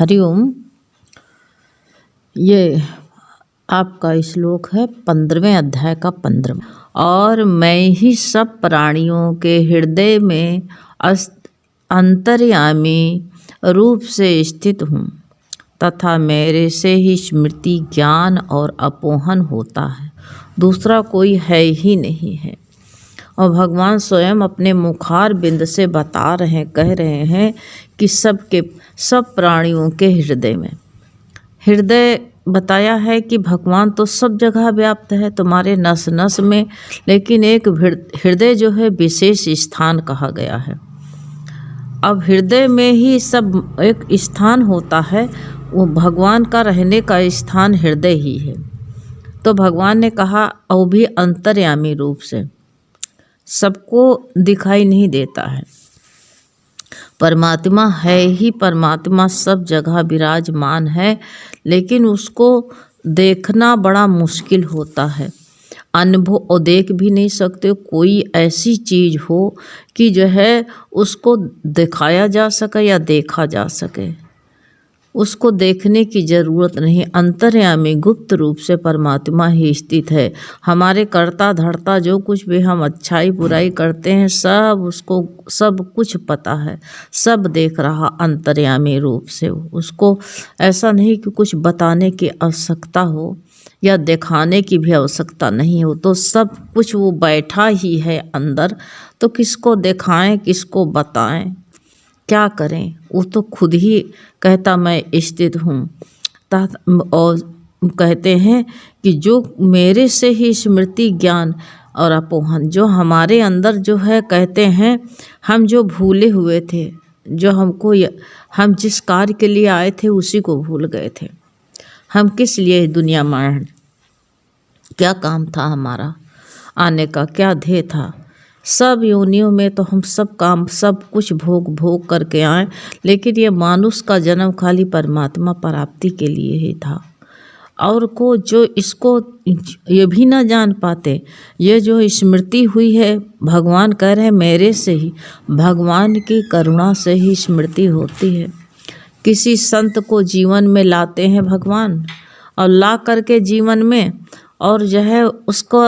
हरिओम। ये आपका श्लोक है 15वें अध्याय का 15वां। और मैं ही सब प्राणियों के हृदय में अंतर्यामी रूप से स्थित हूँ तथा मेरे से ही स्मृति, ज्ञान और अपोहन होता है, दूसरा कोई है ही नहीं है। और भगवान स्वयं अपने मुखार बिंद से बता रहे कह रहे हैं कि सब प्राणियों के हृदय में, हृदय बताया है कि भगवान तो सब जगह व्याप्त है, तुम्हारे नस नस में, लेकिन एक हृदय जो है विशेष स्थान कहा गया है। अब हृदय में ही सब एक स्थान होता है, वो भगवान का रहने का स्थान हृदय ही है। तो भगवान ने कहा वो भी अंतर्यामी रूप से, सबको दिखाई नहीं देता है। परमात्मा है ही, परमात्मा सब जगह विराजमान है, लेकिन उसको देखना बड़ा मुश्किल होता है। अनुभव और देख भी नहीं सकते। कोई ऐसी चीज़ हो कि जो है उसको दिखाया जा सके या देखा जा सके, उसको देखने की ज़रूरत नहीं। अंतर्यामी गुप्त रूप से परमात्मा ही स्थित है। हमारे कर्ता धर्ता जो कुछ भी हम अच्छाई बुराई करते हैं, सब उसको सब कुछ पता है, सब देख रहा अंतर्यामी रूप से। उसको ऐसा नहीं कि कुछ बताने की आवश्यकता हो या दिखाने की भी आवश्यकता नहीं हो, तो सब कुछ वो बैठा ही है अंदर। तो किसको दिखाएं, किसको बताएं, क्या करें? वो तो खुद ही कहता मैं स्थित हूँ। और कहते हैं कि जो मेरे से ही स्मृति, ज्ञान और अपोहन, जो हमारे अंदर जो है, कहते हैं हम जो भूले हुए थे, जो हम जिस कार्य के लिए आए थे उसी को भूल गए थे। हम किस लिए दुनिया में आए, क्या काम था हमारा आने का, क्या ध्येय था? सब योनियों में तो हम सब काम सब कुछ भोग करके आए, लेकिन ये मानुष का जन्म खाली परमात्मा प्राप्ति के लिए ही था। और को जो इसको ये भी ना जान पाते, ये जो स्मृति हुई है, भगवान कह रहे हैं मेरे से ही, भगवान की करुणा से ही स्मृति होती है। किसी संत को जीवन में लाते हैं भगवान, और ला करके जीवन में, और जो है उसको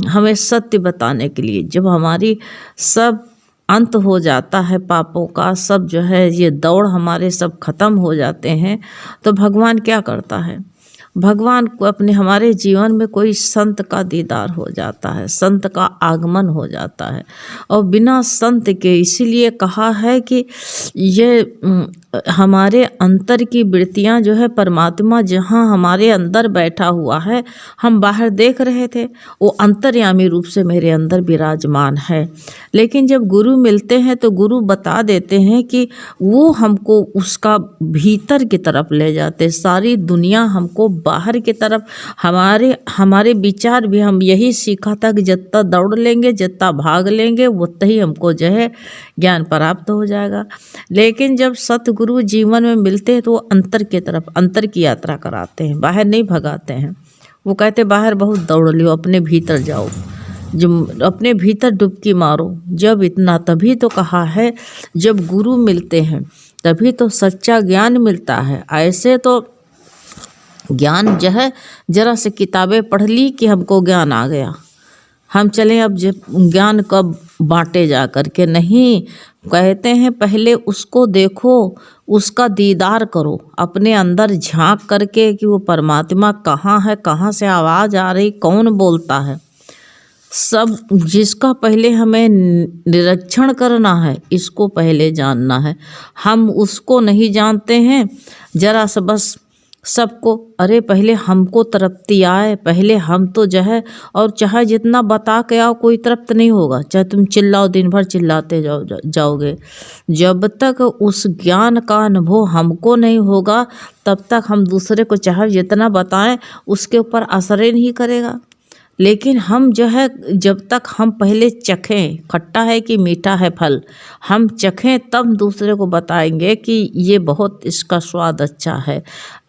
हमें सत्य बताने के लिए, जब हमारी सब अंत हो जाता है पापों का, सब जो है ये दौड़ हमारे सब खत्म हो जाते हैं, तो भगवान क्या करता है? भगवान को अपने हमारे जीवन में कोई संत का दीदार हो जाता है, संत का आगमन हो जाता है। और बिना संत के, इसीलिए कहा है कि ये हमारे अंतर की वृत्तियां जो है, परमात्मा जहाँ हमारे अंदर बैठा हुआ है, हम बाहर देख रहे थे, वो अंतर्यामी रूप से मेरे अंदर विराजमान है। लेकिन जब गुरु मिलते हैं तो गुरु बता देते हैं कि वो हमको उसका भीतर की तरफ ले जाते, सारी दुनिया हमको बाहर की तरफ। हमारे विचार भी, हम यही सीखा था कि जितना दौड़ लेंगे, जितना भाग लेंगे, उतना ही हमको जो है ज्ञान प्राप्त हो जाएगा। लेकिन जब सतगुरु जीवन में मिलते हैं तो वो अंतर की तरफ, अंतर की यात्रा कराते हैं, बाहर नहीं भगाते हैं। वो कहते बाहर बहुत दौड़ लियो, अपने भीतर जाओ, जो अपने भीतर डुबकी मारो। जब इतना, तभी तो कहा है जब गुरु मिलते हैं तभी तो सच्चा ज्ञान मिलता है। ऐसे तो ज्ञान जो है, जरा से किताबें पढ़ ली कि हमको ज्ञान आ गया, हम चलें अब ज्ञान कब बांटे जा कर के नहीं। कहते हैं पहले उसको देखो, उसका दीदार करो, अपने अंदर झांक करके कि वो परमात्मा कहाँ है, कहाँ से आवाज़ आ रही, कौन बोलता है, सब जिसका पहले हमें निरीक्षण करना है, इसको पहले जानना है। हम उसको नहीं जानते हैं, जरा सा बस सबको, अरे पहले हमको तृप्ति आए, पहले हम तो जो है, और चाहे जितना बता के आओ कोई तृप्त नहीं होगा, चाहे तुम चिल्लाओ, दिन भर चिल्लाते जाओगे, जब तक उस ज्ञान का अनुभव हमको नहीं होगा तब तक हम दूसरे को चाहे जितना बताएं उसके ऊपर असर ही नहीं करेगा। लेकिन हम जो है, जब तक हम पहले चखें, खट्टा है कि मीठा है फल, हम चखें तब दूसरे को बताएंगे कि ये बहुत, इसका स्वाद अच्छा है।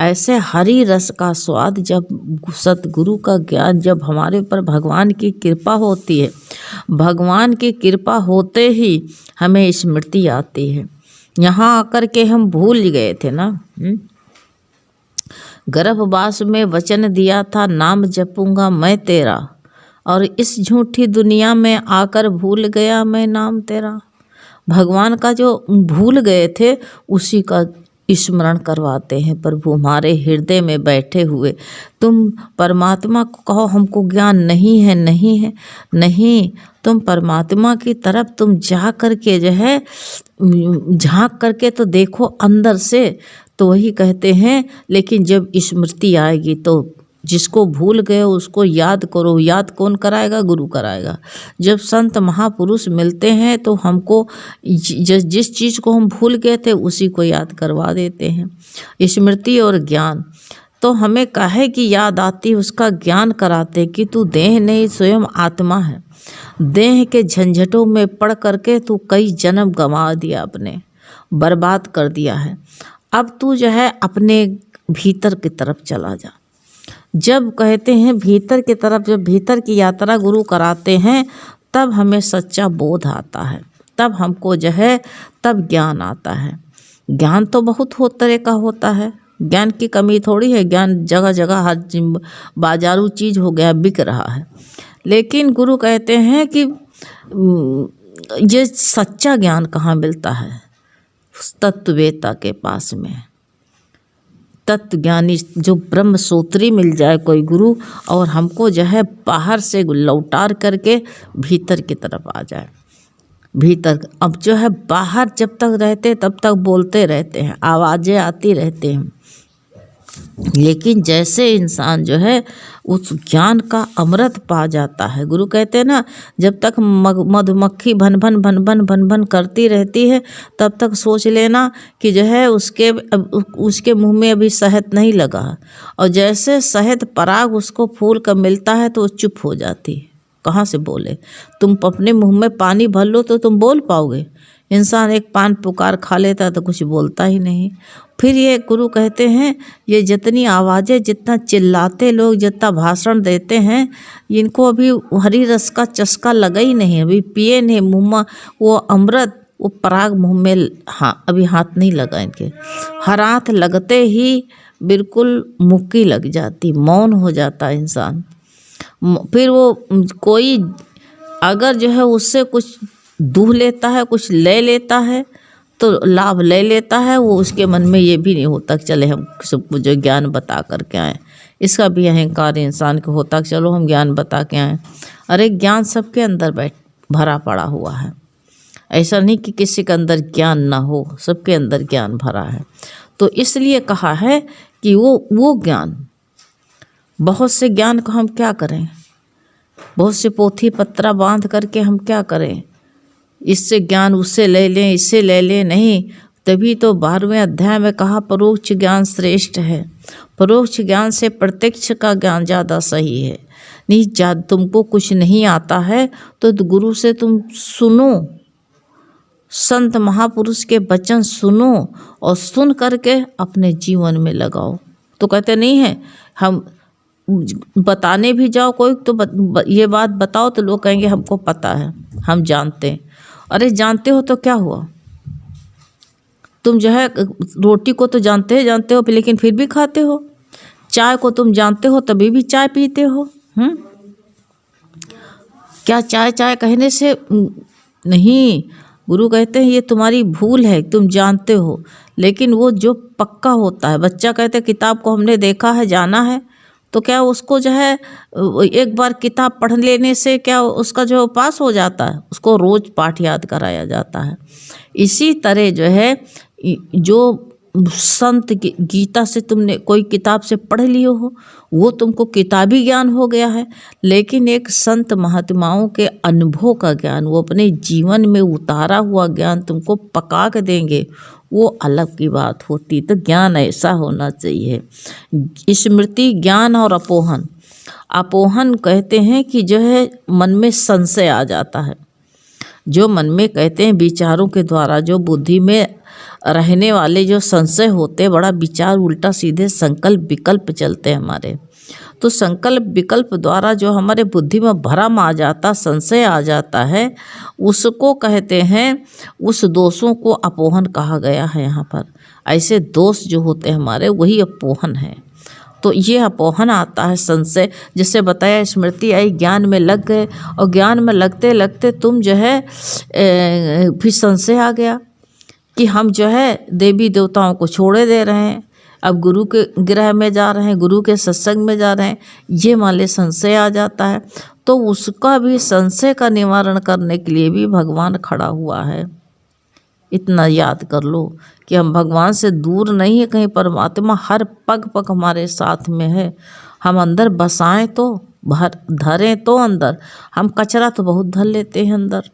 ऐसे हरी रस का स्वाद, जब सतगुरु का ज्ञान, जब हमारे ऊपर भगवान की कृपा होती है, भगवान की कृपा होते ही हमें स्मृति आती है। यहाँ आकर के हम भूल गए थे ना। गर्भवास में वचन दिया था नाम जपूंगा मैं तेरा, और इस झूठी दुनिया में आकर भूल गया मैं नाम तेरा। भगवान का जो भूल गए थे उसी का स्मरण करवाते हैं प्रभु हमारे हृदय में बैठे हुए। तुम परमात्मा को कहो हमको ज्ञान नहीं है, नहीं है, नहीं, तुम परमात्मा की तरफ तुम जा करके जो है झांक करके तो देखो अंदर से, तो वही कहते हैं। लेकिन जब स्मृति आएगी तो जिसको भूल गए उसको याद करो। याद कौन कराएगा? गुरु कराएगा। जब संत महापुरुष मिलते हैं तो हमको जिस चीज़ को हम भूल गए थे उसी को याद करवा देते हैं। स्मृति और ज्ञान तो हमें काहे की याद आती, उसका ज्ञान कराते कि तू देह नहीं स्वयं आत्मा है। देह के झंझटों में पड़ करके तू कई जन्म गंवा दिया, अपने बर्बाद कर दिया है। अब तू जो है अपने भीतर की तरफ चला जा। जब कहते हैं भीतर की तरफ, जब भीतर की यात्रा गुरु कराते हैं तब हमें सच्चा बोध आता है, तब हमको जो है तब ज्ञान आता है। ज्ञान तो बहुत तरह का होता है, ज्ञान की कमी थोड़ी है। ज्ञान जगह जगह हर बाजारू चीज़ हो गया, बिक रहा है। लेकिन गुरु कहते हैं कि ये सच्चा ज्ञान कहाँ मिलता है? तत्ववेता के पास में। तत्वज्ञानी जो ब्रह्म सूत्री मिल जाए कोई गुरु, और हमको जो है बाहर से लौटार करके भीतर की तरफ आ जाए। भीतर अब जो है बाहर जब तक रहते तब तक बोलते रहते हैं, आवाज़ें आती रहते हैं। लेकिन जैसे इंसान जो है उस ज्ञान का अमृत पा जाता है, गुरु कहते हैं ना, जब तक मधुमक्खी भन भन भन भन भन भन करती रहती है तब तक सोच लेना कि जो है उसके मुंह में अभी शहद नहीं लगा। और जैसे शहद पराग उसको फूल का मिलता है तो वो चुप हो जाती है, कहाँ से बोले। तुम अपने मुंह में पानी भर लो तो तुम बोल पाओगे? इंसान एक पान पुकार खा लेता है तो कुछ बोलता ही नहीं। फिर ये गुरु कहते हैं ये जितनी आवाज़ें, जितना चिल्लाते लोग, जितना भाषण देते हैं, इनको अभी हरी रस का चस्का लगा ही नहीं, अभी पिए नहीं, मुँह में वो अमृत, वो पराग मुँह में अभी हाथ नहीं लगा इनके। हर हाथ लगते ही बिल्कुल मुक्की लग जाती, मौन हो जाता इंसान। फिर वो कोई अगर जो है उससे कुछ दूह लेता है, कुछ ले लेता है तो लाभ ले लेता है, वो उसके मन में ये भी नहीं होता कि चले हम सबको जो ज्ञान बता कर के आएँ। इसका भी अहंकार इंसान को होता कि चलो हम ज्ञान बता के आएँ। अरे ज्ञान सबके अंदर भरा पड़ा हुआ है, ऐसा नहीं कि किसी के अंदर ज्ञान ना हो, सबके अंदर ज्ञान भरा है। तो इसलिए कहा है कि वो ज्ञान, बहुत से ज्ञान को हम क्या करें, बहुत से पोथी पत्रा बांध करके हम क्या करें, इससे ज्ञान उससे ले लें, इससे ले लें, नहीं। तभी तो 12वें अध्याय में कहा परोक्ष ज्ञान श्रेष्ठ है। परोक्ष ज्ञान से प्रत्यक्ष का ज्ञान ज़्यादा सही है। नहीं तुमको कुछ नहीं आता है तो गुरु से तुम सुनो, संत महापुरुष के वचन सुनो और सुन करके अपने जीवन में लगाओ। तो कहते नहीं है हम बताने भी जाओ कोई तो ये बात बताओ तो लोग कहेंगे हमको पता है, हम जानते हैं। अरे जानते हो तो क्या हुआ? तुम जो है रोटी को तो जानते हो लेकिन फिर भी खाते हो। चाय को तुम जानते हो तभी भी चाय पीते हो। क्या चाय चाय कहने से नहीं, गुरु कहते हैं ये तुम्हारी भूल है, तुम जानते हो। लेकिन वो जो पक्का होता है, बच्चा कहते हैं किताब को हमने देखा है, जाना है, तो क्या उसको जो है एक बार किताब पढ़ लेने से क्या उसका जो पास हो जाता है? उसको रोज पाठ याद कराया जाता है। इसी तरह जो है जो संत गीता से तुमने कोई किताब से पढ़ लियो हो वो तुमको किताबी ज्ञान हो गया है। लेकिन एक संत महात्माओं के अनुभव का ज्ञान, वो अपने जीवन में उतारा हुआ ज्ञान तुमको पका के देंगे, वो अलग की बात होती। तो ज्ञान ऐसा होना चाहिए। स्मृति, ज्ञान और अपोहन। अपोहन कहते हैं कि जो है मन में संशय आ जाता है। जो मन में कहते हैं विचारों के द्वारा जो बुद्धि में रहने वाले जो संशय होते, बड़ा विचार उल्टा सीधे संकल्प विकल्प चलते हैं हमारे, तो संकल्प विकल्प द्वारा जो हमारे बुद्धि में भ्रम आ जाता, संशय आ जाता है, उसको कहते हैं, उस दोषों को अपोहन कहा गया है। यहाँ पर ऐसे दोष जो होते हैं हमारे, वही अपोहन है। तो ये अपोहन आता है संशय, जिससे बताया स्मृति आई, ज्ञान में लग गए और ज्ञान में लगते लगते तुम जो है फिर संशय आ गया कि हम जो है देवी देवताओं को छोड़े दे रहे हैं, अब गुरु के गृह में जा रहे हैं, गुरु के सत्संग में जा रहे हैं, ये मान ले संशय आ जाता है। तो उसका भी, संशय का निवारण करने के लिए भी भगवान खड़ा हुआ है। इतना याद कर लो कि हम भगवान से दूर नहीं है कहीं, परमात्मा हर पग पग हमारे साथ में है। हम अंदर बसाएं तो धरें तो अंदर, हम कचरा तो बहुत धर लेते हैं अंदर,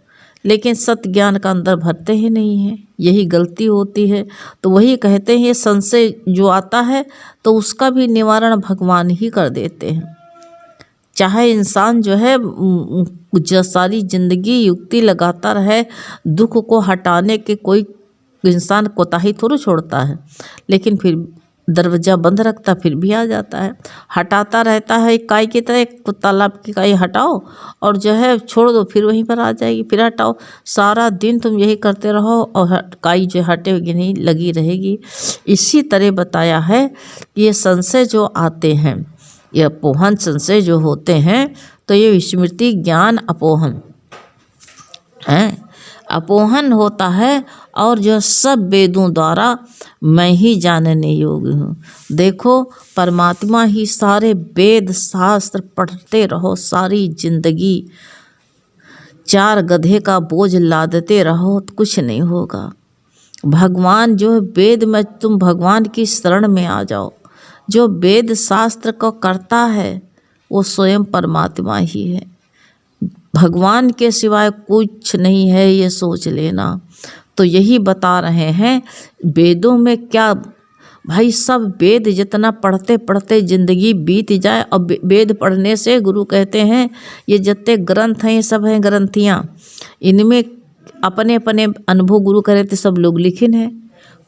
लेकिन सत्य ज्ञान का अंदर भरते ही नहीं है, यही गलती होती है। तो वही कहते हैं, ये संशय जो आता है तो उसका भी निवारण भगवान ही कर देते हैं। चाहे इंसान जो है जो सारी जिंदगी युक्ति लगाता रहे, दुख को हटाने के कोई इंसान कोताही थोड़ी छोड़ता है, लेकिन फिर दरवाज़ा बंद रखता फिर भी आ जाता है, हटाता रहता है। एक काई की तरह, एक तालाब की काई हटाओ और जो है छोड़ दो, फिर वहीं पर आ जाएगी, फिर हटाओ। सारा दिन तुम यही करते रहो और काई जो हटेगी नहीं, लगी रहेगी। इसी तरह बताया है कि ये संशय जो आते हैं, ये अपोहन संशय जो होते हैं, तो ये स्मृति ज्ञान अपोहन है, अपोहन होता है। और जो सब वेदों द्वारा मैं ही जानने योग्य हूँ। देखो, परमात्मा ही सारे वेद शास्त्र पढ़ते रहो सारी जिंदगी, 4 गधे का बोझ लादते रहो तो कुछ नहीं होगा। भगवान जो है वेद में, तुम भगवान की शरण में आ जाओ। जो वेद शास्त्र को करता है वो स्वयं परमात्मा ही है, भगवान के सिवाय कुछ नहीं है, ये सोच लेना। तो यही बता रहे हैं वेदों में क्या, भाई सब वेद जितना पढ़ते पढ़ते ज़िंदगी बीत जाए। और वेद पढ़ने से, गुरु कहते हैं, ये जितने ग्रंथ हैं ये सब हैं ग्रंथियाँ, इनमें अपने अपने अनुभव गुरु कह रहे थे सब लोग लिखिन हैं।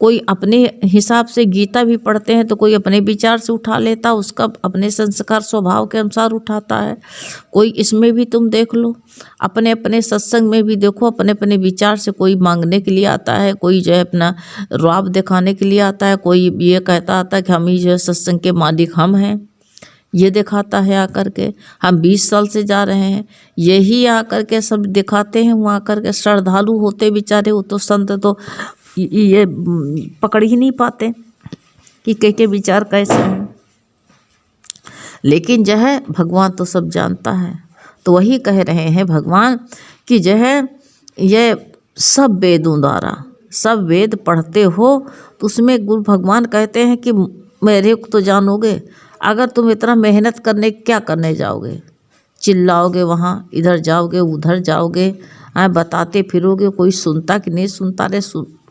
कोई अपने हिसाब से गीता भी पढ़ते हैं तो कोई अपने विचार से उठा लेता, उसका अपने संस्कार स्वभाव के अनुसार उठाता है। कोई इसमें भी तुम देख लो, अपने अपने सत्संग में भी देखो, अपने अपने विचार से कोई मांगने के लिए आता है, कोई जो है अपना रौब दिखाने के लिए आता है, कोई ये कहता आता है कि हम ही जो है सत्संग के मालिक हम हैं, ये दिखाता है आकर के। हम 20 साल से जा रहे हैं, यही आकर के सब दिखाते हैं। वहाँ आकर के श्रद्धालु होते बेचारे, वो तो संत तो ये पकड़ ही नहीं पाते कि के विचार कैसे हैं, लेकिन जो है भगवान तो सब जानता है। तो वही कह रहे हैं भगवान कि जो है ये सब वेदों द्वारा, सब वेद पढ़ते हो तो उसमें गुरु भगवान कहते हैं कि मेरे को तो जानोगे। अगर तुम इतना मेहनत करने क्या करने जाओगे, चिल्लाओगे वहाँ, इधर जाओगे उधर जाओगे, बताते फिरोगे, कोई सुनता कि नहीं सुनता। रे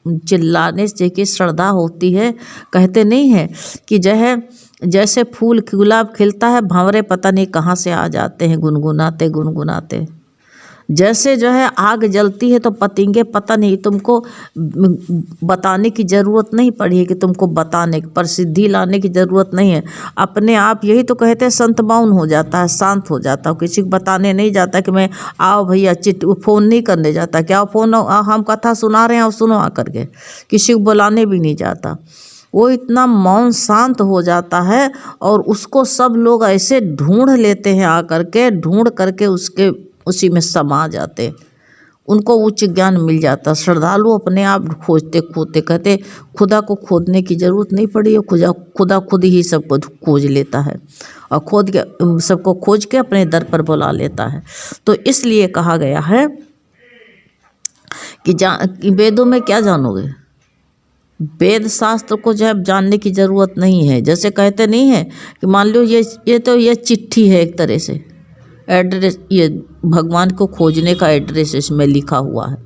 चिल्लाने से की श्रद्धा होती है। कहते नहीं है कि जो है जैसे फूल गुलाब खिलता है, भंवरे पता नहीं कहाँ से आ जाते हैं गुनगुनाते गुनगुनाते। जैसे जो है आग जलती है तो पतंगे पता नहीं, तुमको बताने की ज़रूरत नहीं पड़ी है कि तुमको बताने प्रसिद्धि लाने की ज़रूरत नहीं है। अपने आप, यही तो कहते हैं संत मौन हो जाता है, शांत हो जाता है, किसी को बताने नहीं जाता कि मैं आओ भैया फ़ोन नहीं करने जाता, क्या फ़ोन हम कथा सुना रहे हैं और सुनो आकर के, किसी को बुलाने भी नहीं जाता। वो इतना मौन शांत हो जाता है और उसको सब लोग ऐसे ढूंढ लेते हैं, आकर के ढूंढ करके उसके उसी में समा जाते, उनको उच्च ज्ञान मिल जाता। श्रद्धालु अपने आप खोजते खोजते, कहते खुदा को खोदने की ज़रूरत नहीं पड़ी है, खुदा खुद ही सबको खोज लेता है और खोद के सबको खोज के अपने दर पर बुला लेता है। तो इसलिए कहा गया है कि वेदों में क्या जानोगे, वेद शास्त्र को जो है जानने की ज़रूरत नहीं है। जैसे कहते नहीं है कि मान लो ये चिट्ठी है, एक तरह से एड्रेस, ये भगवान को खोजने का एड्रेस इसमें लिखा हुआ है।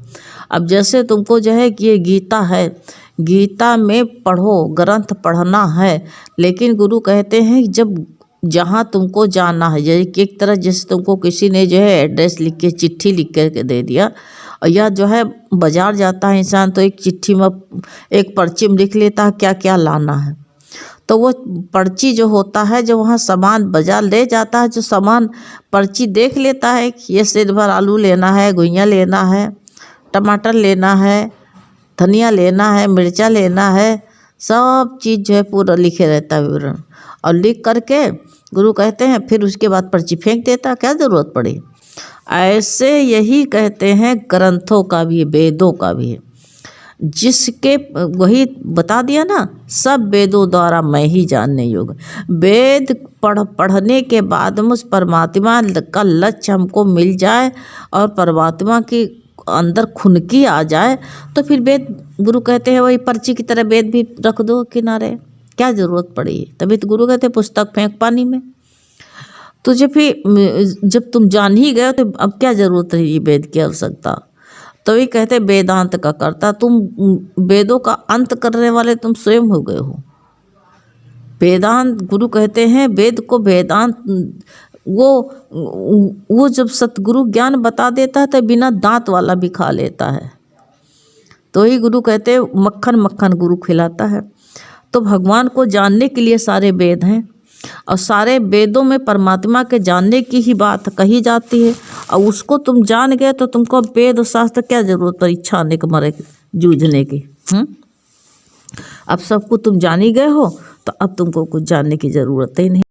अब जैसे तुमको जो है कि ये गीता है, गीता में पढ़ो, ग्रंथ पढ़ना है, लेकिन गुरु कहते हैं जब जहाँ तुमको जाना है, जैसे एक तरह जैसे तुमको किसी ने जो है एड्रेस लिख के, चिट्ठी लिख करके दे दिया, और या जो है बाज़ार जाता है इंसान तो एक चिट्ठी में, एक पर्ची में लिख लेता है क्या क्या लाना है। तो वो पर्ची जो होता है, जो वहाँ सामान बाजार ले जाता है, जो सामान पर्ची देख लेता है कि ये सेर भर आलू लेना है, घुइयाँ लेना है, टमाटर लेना है, धनिया लेना है, मिर्चा लेना है, सब चीज़ जो है पूरा लिखे रहता है विवरण। और लिख करके गुरु कहते हैं फिर उसके बाद पर्ची फेंक देता, क्या ज़रूरत पड़ी। ऐसे यही कहते हैं ग्रंथों का भी, वेदों का भी, जिसके वही बता दिया ना, सब वेदों द्वारा मैं ही जानने योग्य। वेद पढ़ने के बाद में उस परमात्मा का लक्ष्य हमको मिल जाए और परमात्मा की अंदर खुनकी आ जाए, तो फिर वेद, गुरु कहते हैं वही पर्ची की तरह वेद भी रख दो किनारे, क्या ज़रूरत पड़ी। तभी तो गुरु कहते हैं पुस्तक फेंक पानी में। तुझे फिर जब तुम जान ही गए तो अब क्या ज़रूरत रही वेद की आवश्यकता। तो ये कहते वेदांत का कर्ता, तुम वेदों का अंत करने वाले तुम स्वयं हो गए हो। वेदांत, गुरु कहते हैं वेद को वेदांत, वो जब सतगुरु ज्ञान बता देता है तो बिना दांत वाला भी खा लेता है। तो ही गुरु कहते हैं मक्खन मक्खन गुरु खिलाता है। तो भगवान को जानने के लिए सारे वेद हैं, और सारे वेदों में परमात्मा के जानने की ही बात कही जाती है। और उसको तुम जान गए तो तुमको वेद और शास्त्र क्या जरूरत, परीक्षा आने के मारे जूझने की। अब सबको तुम जान ही गए हो, तो अब तुमको कुछ जानने की ज़रूरत ही नहीं।